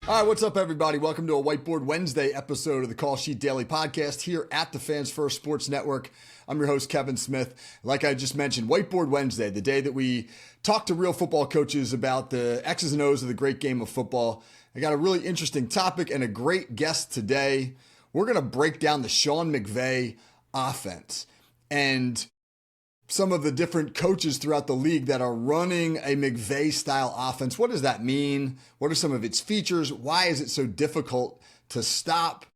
All right, what's up, everybody? Welcome to a Whiteboard Wednesday episode of the Call Sheet Daily Podcast here at the Fans First Sports Network. I'm your host, Kevin Smith. Like I just mentioned, Whiteboard Wednesday, the day that we talk to real football coaches about the X's and O's of the great game of football. I got a really interesting topic and a great guest today. We're going to break down the Sean McVay offense and some of the different coaches throughout the league that are running a McVay-style offense. What does that mean? What are some of its features? Why is it so difficult to stop?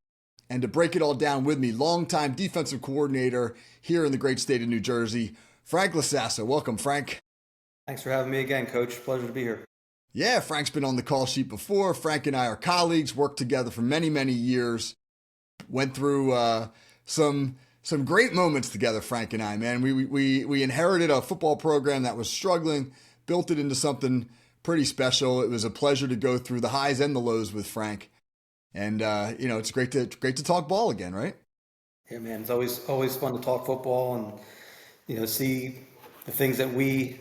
And to break it all down with me, longtime defensive coordinator here in the great state of New Jersey, Frank LaSasso. Welcome, Frank. Thanks for having me again, Coach. Pleasure to be here. Yeah, Frank's been on the call sheet before. Frank and I are colleagues, worked together for many, many years. Went through some great moments together, Frank and I, man. We inherited a football program that was struggling, built it into something pretty special. It was a pleasure to go through the highs and the lows with Frank. And it's great to talk ball again, right? Yeah, man. It's always fun to talk football and see the things that we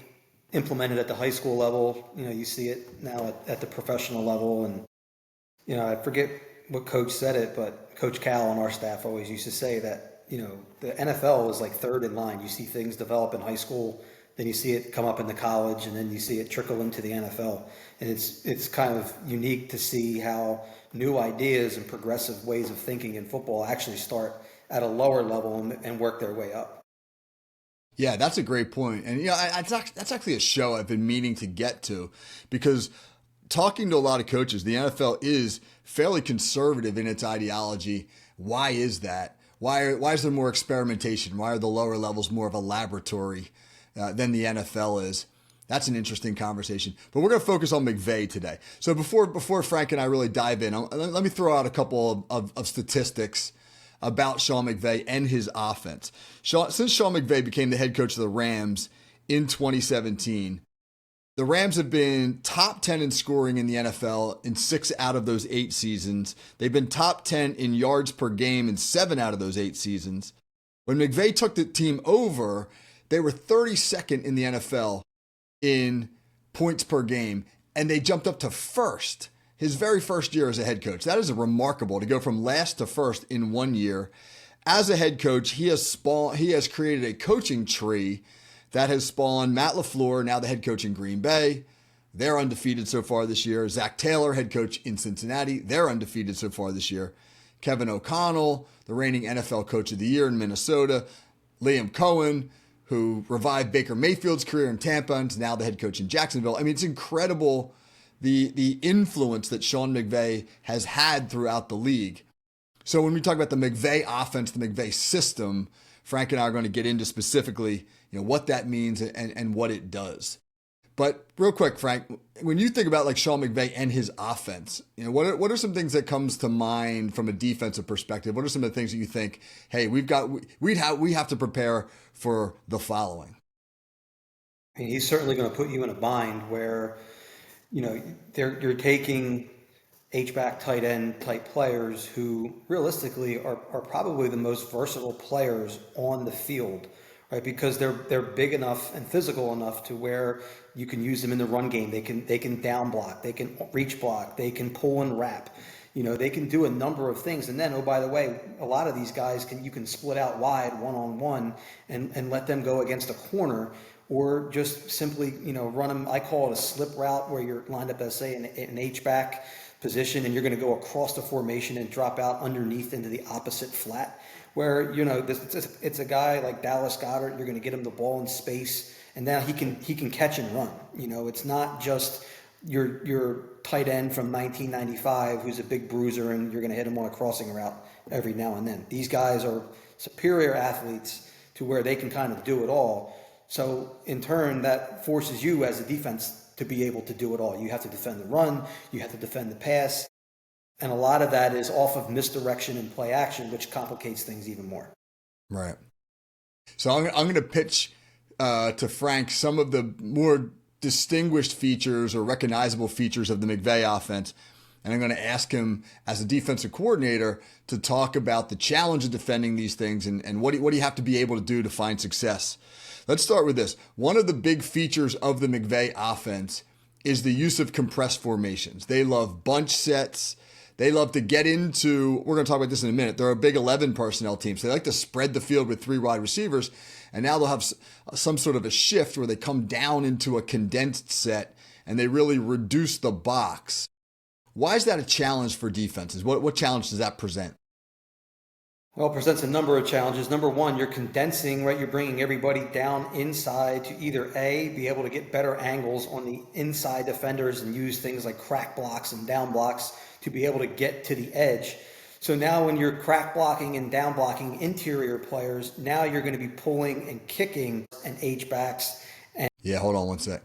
implemented at the high school level. You see it now at the professional level, and I forget what coach said it, but Coach Cal on our staff always used to say that the NFL is like third in line. You see things develop in high school, then you see it come up in the college, and then you see it trickle into the NFL. And it's kind of unique to see how new ideas and progressive ways of thinking in football actually start at a lower level and work their way up. Yeah, that's a great point. And that's actually a show I've been meaning to get to, because talking to a lot of coaches, the NFL is fairly conservative in its ideology. Why is that? Why is there more experimentation? Why are the lower levels more of a laboratory than the NFL is? That's an interesting conversation. But we're going to focus on McVay today. So before Frank and I really dive in, let me throw out a couple of statistics about Sean McVay and his offense. Since Sean McVay became the head coach of the Rams in 2017, the Rams have been top 10 in scoring in the NFL in 6 out of those 8 seasons. They've been top 10 in yards per game in 7 out of those 8 seasons. When McVay took the team over, they were 32nd in the NFL in points per game, and they jumped up to first his very first year as a head coach. That is remarkable, to go from last to first in 1 year. As a head coach, he has created a coaching tree that has spawned Matt LaFleur, now the head coach in Green Bay. They're undefeated so far this year. Zach Taylor, head coach in Cincinnati. They're undefeated so far this year. Kevin O'Connell, the reigning NFL Coach of the Year in Minnesota. Liam Cohen, who revived Baker Mayfield's career in Tampa and is now the head coach in Jacksonville. I mean, it's incredible the influence that Sean McVay has had throughout the league. So when we talk about the McVay offense, the McVay system, Frank and I are going to get into specifically what that means and what it does. But real quick, Frank, when you think about like Sean McVay and his offense, what are some things that comes to mind from a defensive perspective? What are some of the things that you think, hey, we have to prepare for the following? I mean, he's certainly going to put you in a bind where you're taking H-back, tight end type players who realistically are probably the most versatile players on the field, right? Because they're big enough and physical enough to where you can use them in the run game. They can down block, they can reach block, they can pull and wrap. They can do a number of things. And then, oh, by the way, a lot of these guys you can split out wide one-on-one and let them go against a corner, or just simply, run them. I call it a slip route, where you're lined up as, say, an H-back position, and you're going to go across the formation and drop out underneath into the opposite flat, where it's a guy like Dallas Goedert. You're going to get him the ball in space, and now he can catch and run. It's not just your tight end from 1995 who's a big bruiser and you're going to hit him on a crossing route every now and then. These guys are superior athletes to where they can kind of do it all. So in turn, that forces you as a defense to be able to do it all. You have to defend the run, you have to defend the pass, and a lot of that is off of misdirection and play action, which complicates things even more. Right. So I'm going to pitch to Frank some of the more distinguished features or recognizable features of the McVay offense. And I'm going to ask him, as a defensive coordinator, to talk about the challenge of defending these things and what do you have to be able to do to find success. Let's start with this. One of the big features of the McVay offense is the use of compressed formations. They love bunch sets. They love to get into, we're going to talk about this in a minute, they're a big 11 personnel team, so they like to spread the field with 3 wide receivers, and now they'll have some sort of a shift where they come down into a condensed set, and they really reduce the box. Why is that a challenge for defenses? What challenge does that present? Well, it presents a number of challenges. Number one, you're condensing, right? You're bringing everybody down inside to either A, be able to get better angles on the inside defenders and use things like crack blocks and down blocks to be able to get to the edge. So now when you're crack blocking and down blocking interior players, now you're going to be pulling and kicking and H-backs. Yeah, hold on one sec.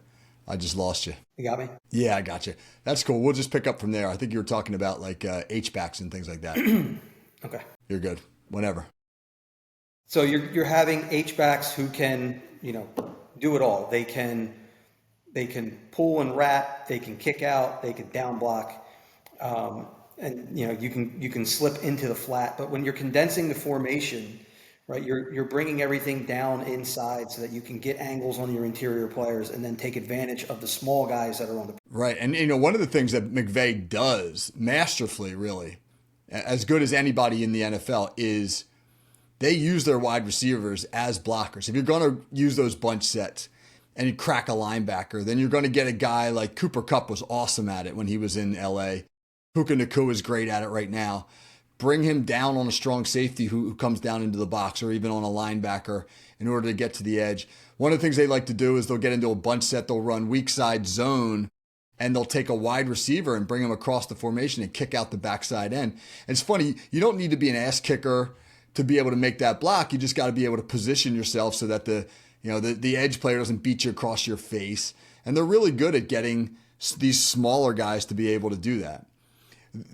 I just lost you. You got me? Yeah, I got you. That's cool. We'll just pick up from there. I think you were talking about like H-backs and things like that. Okay. You're good. Whenever. So you're having H-backs who can, do it all. They can pull and wrap, they can kick out, they can down block, and you can slip into the flat. But when you're condensing the formation, right, you're bringing everything down inside so that you can get angles on your interior players and then take advantage of the small guys that are on the right. And one of the things that McVay does masterfully, really, as good as anybody in the NFL, is they use their wide receivers as blockers. If you're going to use those bunch sets and you crack a linebacker, then you're going to get a guy like Cooper Kupp was awesome at it when he was in LA. Puka Nacua is great at it right now. Bring him down on a strong safety who comes down into the box, or even on a linebacker in order to get to the edge. One of the things they like to do is they'll get into a bunch set, they'll run weak side zone, and they'll take a wide receiver and bring him across the formation and kick out the backside end. And it's funny, you don't need to be an ass kicker to be able to make that block. You just got to be able to position yourself so that the edge player doesn't beat you across your face. And they're really good at getting these smaller guys to be able to do that.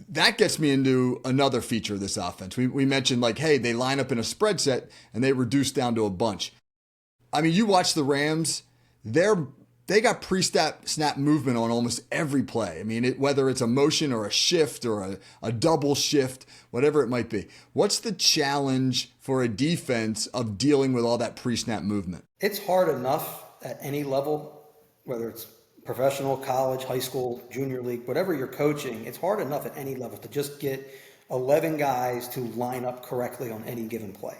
That gets me into another feature of this offense. We mentioned like, hey, they line up in a spread set and they reduce down to a bunch. I mean, you watch the Rams, they got pre-snap movement on almost every play. I mean, whether it's a motion or a shift or a double shift, whatever it might be. What's the challenge for a defense of dealing with all that pre-snap movement? It's hard enough at any level, whether it's professional, college, high school, junior league, whatever you're coaching, it's hard enough at any level to just get 11 guys to line up correctly on any given play.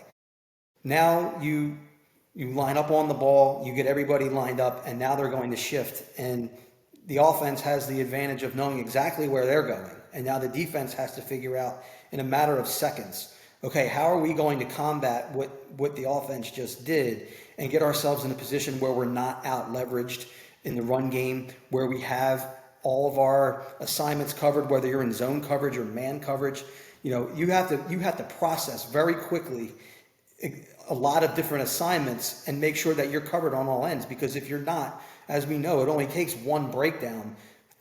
Now you line up on the ball, you get everybody lined up, and now they're going to shift. And the offense has the advantage of knowing exactly where they're going. And now the defense has to figure out in a matter of seconds, okay, how are we going to combat what the offense just did and get ourselves in a position where we're not out leveraged in the run game, where we have all of our assignments covered, whether you're in zone coverage or man coverage. You have to process very quickly a lot of different assignments and make sure that you're covered on all ends, because if you're not, as we know, it only takes one breakdown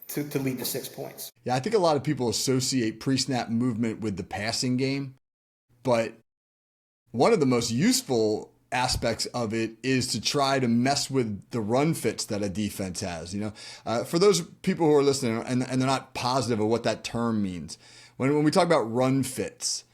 to lead to 6 points. Yeah, I think a lot of people associate pre-snap movement with the passing game, but one of the most useful aspects of it is to try to mess with the run fits that a defense has. For those people who are listening and they're not positive of what that term means, when we talk about run fits,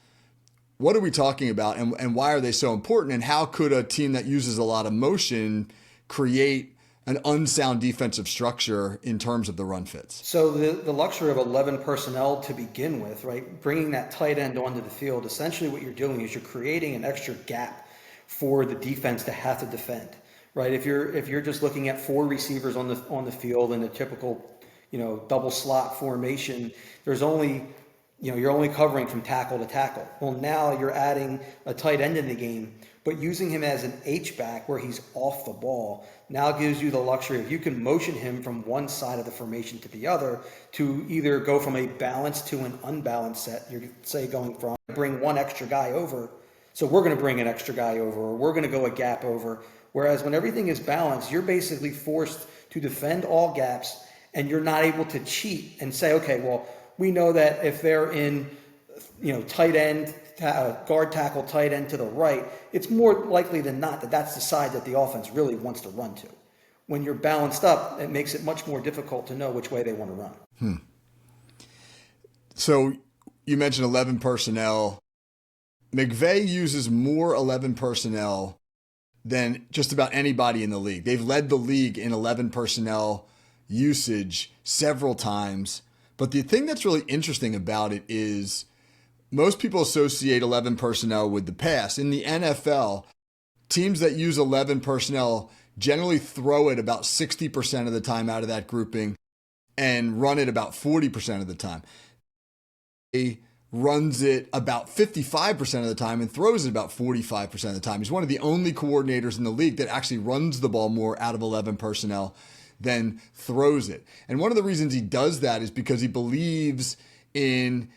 what are we talking about, and why are they so important, and how could a team that uses a lot of motion create an unsound defensive structure in terms of the run fits? So the luxury of 11 personnel to begin with, right, bringing that tight end onto the field, essentially what you're doing is you're creating an extra gap for the defense to have to defend, right? If you're just looking at 4 receivers on the field in a typical, double slot formation, there's only, you're only covering from tackle to tackle. Well, now you're adding a tight end in the game, but using him as an H-back where he's off the ball now gives you the luxury of you can motion him from one side of the formation to the other to either go from a balanced to an unbalanced set. You're, say, going from bring one extra guy over, so we're going to bring an extra guy over, or we're going to go a gap over. Whereas when everything is balanced, you're basically forced to defend all gaps, and you're not able to cheat and say, okay, well, we know that if they're in, tight end, guard tackle, tight end to the right, it's more likely than not that that's the side that the offense really wants to run to. When you're balanced up, it makes it much more difficult to know which way they want to run. So you mentioned 11 personnel. McVay uses more 11 personnel than just about anybody in the league. They've led the league in 11 personnel usage several times. But the thing that's really interesting about it is most people associate 11 personnel with the pass. In the NFL, teams that use 11 personnel generally throw it about 60% of the time out of that grouping and run it about 40% of the time. He runs it about 55% of the time and throws it about 45% of the time. He's one of the only coordinators in the league that actually runs the ball more out of 11 personnel than throws it. And one of the reasons he does that is because he believes in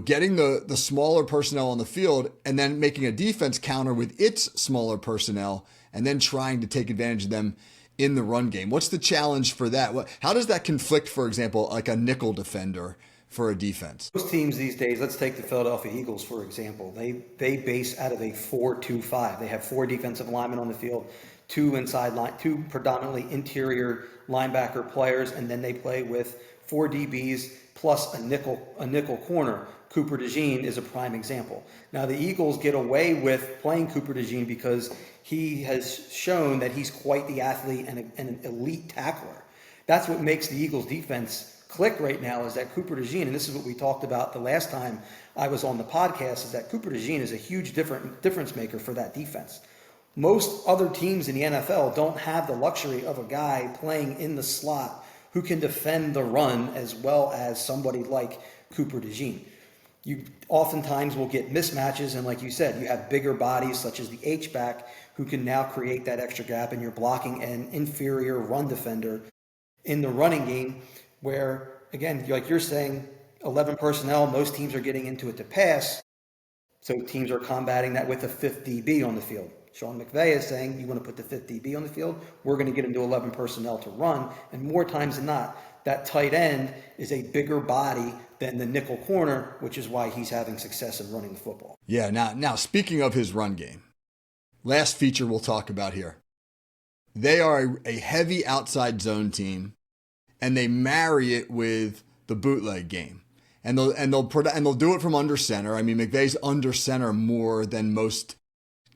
getting the smaller personnel on the field and then making a defense counter with its smaller personnel and then trying to take advantage of them in the run game. What's the challenge for that? How does that conflict, for example, like a nickel defender for a defense? Most teams these days, let's take the Philadelphia Eagles, for example. They base out of a 4-2-5. They have 4 defensive linemen on the field, 2 inside line, 2 predominantly interior linebacker players, and then they play with 4 DBs plus a nickel corner. Cooper DeJean is a prime example. Now the Eagles get away with playing Cooper DeJean because he has shown that he's quite the athlete and an elite tackler. That's what makes the Eagles defense click right now, is that Cooper DeJean, and this is what we talked about the last time I was on the podcast, is that Cooper DeJean is a huge difference maker for that defense. Most other teams in the NFL don't have the luxury of a guy playing in the slot who can defend the run as well as somebody like Cooper DeJean. You oftentimes will get mismatches, and like you said, you have bigger bodies such as the H-back who can now create that extra gap, and you're blocking an inferior run defender in the running game where, again, like you're saying, 11 personnel, most teams are getting into it to pass, so teams are combating that with a 5th DB on the field. Sean McVay is saying, you want to put the 5th DB on the field, we're going to get into 11 personnel to run, and more times than not, that tight end is a bigger body than the nickel corner, which is why he's having success in running the football. Yeah, now speaking of his run game, last feature we'll talk about here. They are a heavy outside zone team, and they marry it with the bootleg game. And they'll do it from under center. I mean, McVay's under center more than most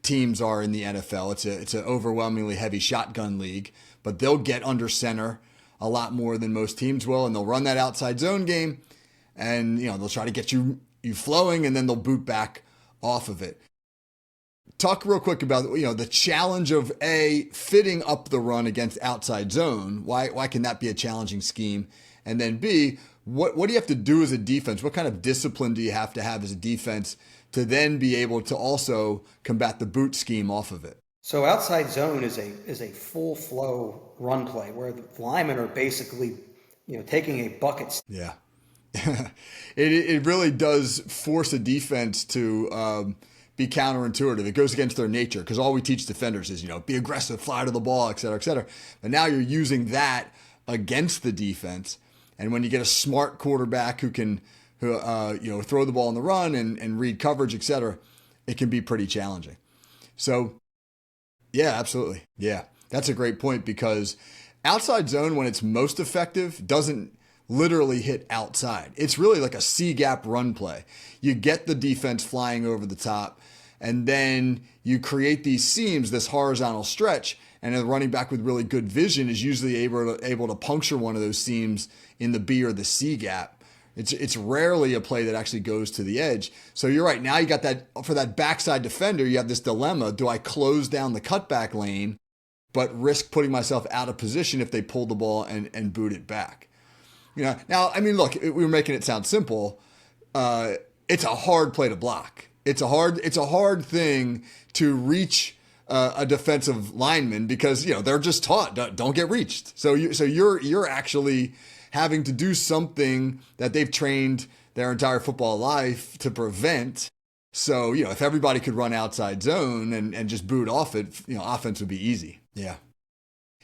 teams are in the NFL. It's an overwhelmingly heavy shotgun league, but they'll get under center a lot more than most teams will, and they'll run that outside zone game, and they'll try to get you flowing, and then they'll boot back off of it. Talk real quick about the challenge of fitting up the run against outside zone. Why can that be a challenging scheme? And then B, what do you have to do as a defense? What kind of discipline do you have to have as a defense to then be able to also combat the boot scheme off of it? So outside zone is a full flow run play where the linemen are basically taking a bucket. Yeah, it really does force a defense to be counterintuitive. It goes against their nature because all we teach defenders is be aggressive, fly to the ball, et cetera, et cetera. But now you're using that against the defense, and when you get a smart quarterback who can throw the ball on the run and read coverage, et cetera, it can be pretty challenging. So. Yeah, absolutely. Yeah, that's a great point because outside zone, when it's most effective, doesn't literally hit outside. It's really like a C-gap run play. You get the defense flying over the top, and then you create these seams, this horizontal stretch, and a running back with really good vision is usually able to puncture one of those seams in the B or the C gap. It's rarely a play that actually goes to the edge. So you're right. Now you got that for that backside defender. You have this dilemma. Do I close down the cutback lane, but risk putting myself out of position if they pull the ball and boot it back? Now, I mean, look, we were making it sound simple. It's a hard play to block. It's a hard thing to reach a defensive lineman because they're just taught don't get reached. So you're actually having to do something that they've trained their entire football life to prevent. So, if everybody could run outside zone and just boot off it, offense would be easy. Yeah.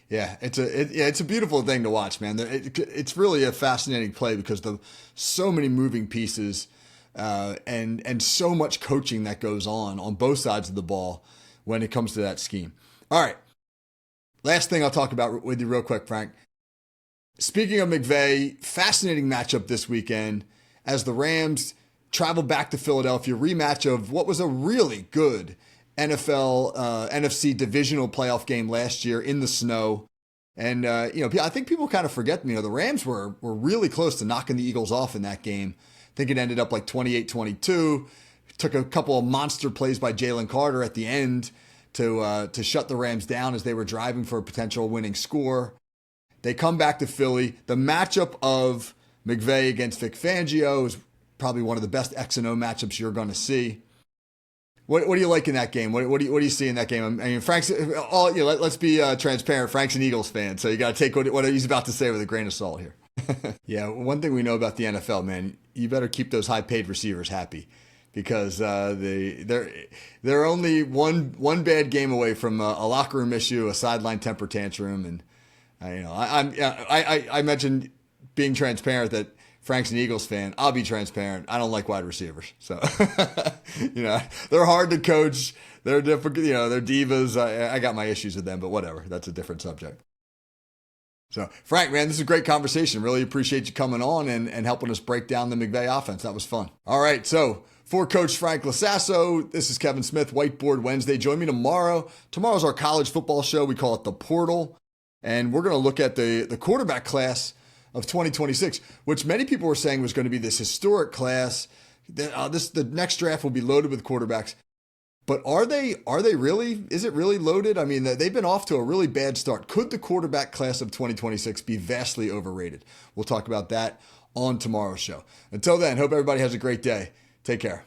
Yeah. It's a beautiful thing to watch, man. It's really a fascinating play because so many moving pieces and so much coaching that goes on both sides of the ball when it comes to that scheme. All right. Last thing I'll talk about with you real quick, Frank. Speaking of McVay, fascinating matchup this weekend as the Rams travel back to Philadelphia, rematch of what was a really good NFL NFC divisional playoff game last year in the snow. And, I think people kind of forget, the Rams were really close to knocking the Eagles off in that game. I think it ended up like 28-22. Took a couple of monster plays by Jalen Carter at the end to shut the Rams down as they were driving for a potential winning score. They come back to Philly. The matchup of McVay against Vic Fangio is probably one of the best X and O matchups you're going to see. What do you like in that game? What do you see in that game? I mean, let's be transparent. Frank's an Eagles fan, so you got to take what he's about to say with a grain of salt here. Yeah, one thing we know about the NFL, man, you better keep those high-paid receivers happy, because they're only one bad game away from a locker room issue, a sideline temper tantrum, and I mentioned being transparent that Frank's an Eagles fan. I'll be transparent. I don't like wide receivers. So, they're hard to coach. They're difficult. They're divas. I got my issues with them, but whatever. That's a different subject. So, Frank, man, this is a great conversation. Really appreciate you coming on and helping us break down the McVay offense. That was fun. All right. So, for Coach Frank LaSasso, this is Kevin Smith, Whiteboard Wednesday. Join me tomorrow. Tomorrow's our college football show. We call it The Portal. And we're going to look at the quarterback class of 2026, which many people were saying was going to be this historic class. The next draft will be loaded with quarterbacks. But are they really? Is it really loaded? I mean, they've been off to a really bad start. Could the quarterback class of 2026 be vastly overrated? We'll talk about that on tomorrow's show. Until then, hope everybody has a great day. Take care.